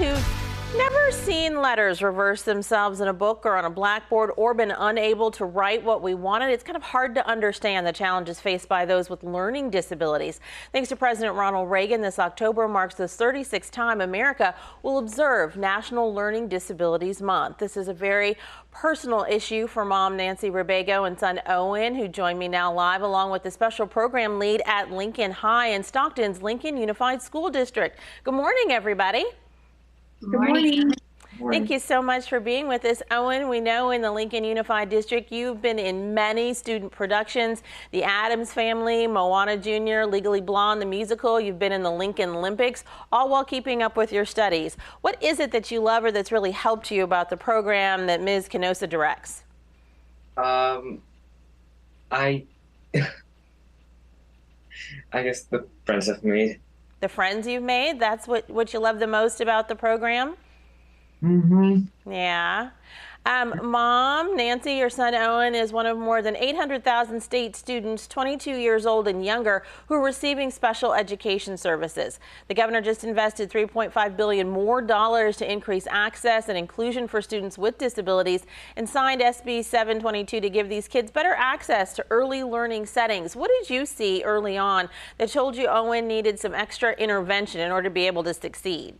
who've never seen letters reverse themselves in a book or on a blackboard or been unable to write what we wanted. It's kind of hard to understand the challenges faced by those with learning disabilities. Thanks to President Ronald Reagan, this October marks the 36th time America will observe National Learning Disabilities Month. This is a very personal issue for mom Nancy Rabago and son Owen, who join me now live, along with the special program lead at Lincoln High and Stockton's Lincoln Unified School District. Good morning, everybody. Good morning. Thank you so much for being with us. Owen, we know in the Lincoln Unified District you've been in many student productions, The Addams Family, Moana Jr., Legally Blonde, the musical. You've been in the Lincoln Olympics, all while keeping up with your studies. What is it that you love or that's really helped you about the program that Ms. Canosa directs? I I guess the friends I've made. The friends you've made, that's what you love the most about the program? Yeah. Mom, Nancy, your son Owen is one of more than 800,000 state students 22 years old and younger who are receiving special education services. The governor just invested $3.5 billion more to increase access and inclusion for students with disabilities and signed SB 722 to give these kids better access to early learning settings. What did you see early on that told you Owen needed some extra intervention in order to be able to succeed?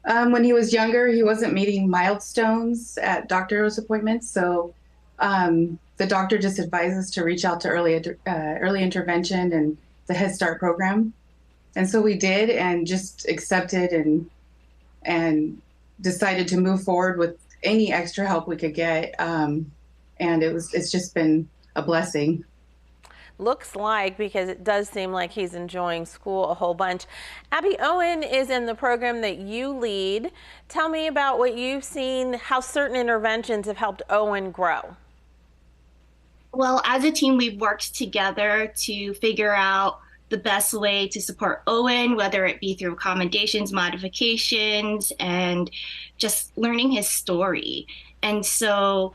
When he was younger, he wasn't meeting milestones at doctor's appointments, so the doctor just advised us to reach out to early intervention and the Head Start program. And so we did, and just accepted and decided to move forward with any extra help we could get. And it's just been a blessing. Looks like, because it does seem like he's enjoying school a whole bunch. Abby, Owen is in the program that you lead. Tell me about what you've seen, how certain interventions have helped Owen grow. Well, as a team, we've worked together to figure out the best way to support Owen, whether it be through accommodations, modifications, and just learning his story. And so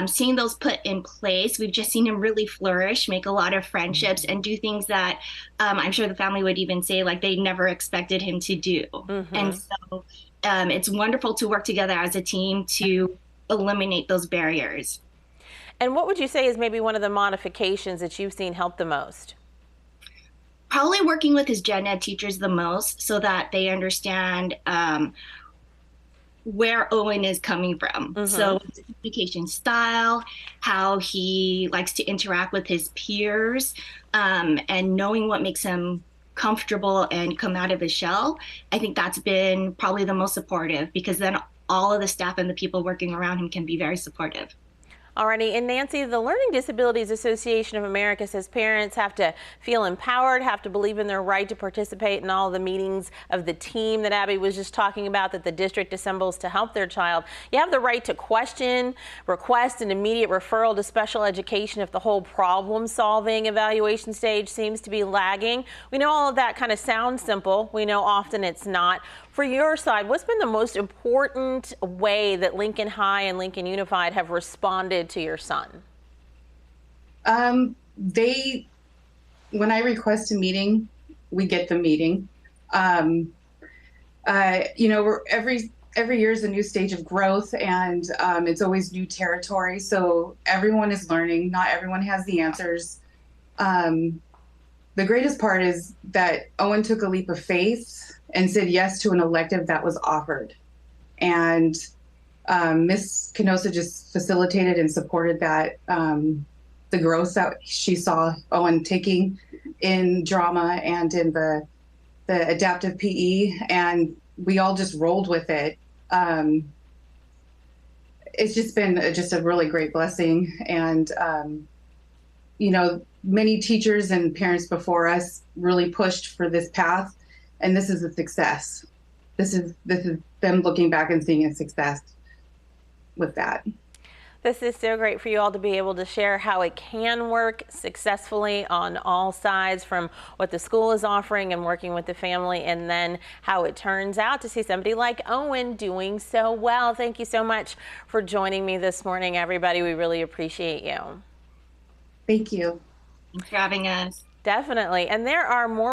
seeing those put in place, we've just seen him really flourish, make a lot of friendships, and do things that I'm sure the family would even say like they never expected him to do. And so it's wonderful to work together as a team to eliminate those barriers. And what would you say is maybe one of the modifications that you've seen help the most? Probably working with his gen ed teachers the most so that they understand where Owen is coming from. So his communication style, how he likes to interact with his peers, and knowing what makes him comfortable and come out of his shell. I think that's been probably the most supportive, because then all of the staff and the people working around him can be very supportive. Alrighty, and Nancy, the Learning Disabilities Association of America says parents have to feel empowered, have to believe in their right to participate in all the meetings of the team that Abby was just talking about that the district assembles to help their child. You have the right to question, request an immediate referral to special education if the whole problem-solving evaluation stage seems to be lagging. We know all of that kind of sounds simple. We know often it's not. For your side, what's been the most important way that Lincoln High and Lincoln Unified have responded to your son? When I request a meeting, we get the meeting. You know, every year is a new stage of growth, and it's always new territory. So everyone is learning. Not everyone has the answers. The greatest part is that Owen took a leap of faith and said yes to an elective that was offered. And Miss Canosa just facilitated and supported that, the growth that she saw Owen taking in drama and in the adaptive PE, and we all just rolled with it. It's just been just a really great blessing. And, you know, many teachers and parents before us really pushed for this path, and this is a success. This is them looking back and seeing a success with that. This is so great for you all to be able to share how it can work successfully on all sides, from what the school is offering and working with the family, and then how it turns out to see somebody like Owen doing so well. Thank you so much for joining me this morning, everybody. We really appreciate you. Thank you. Thanks for having us. Definitely. And there are more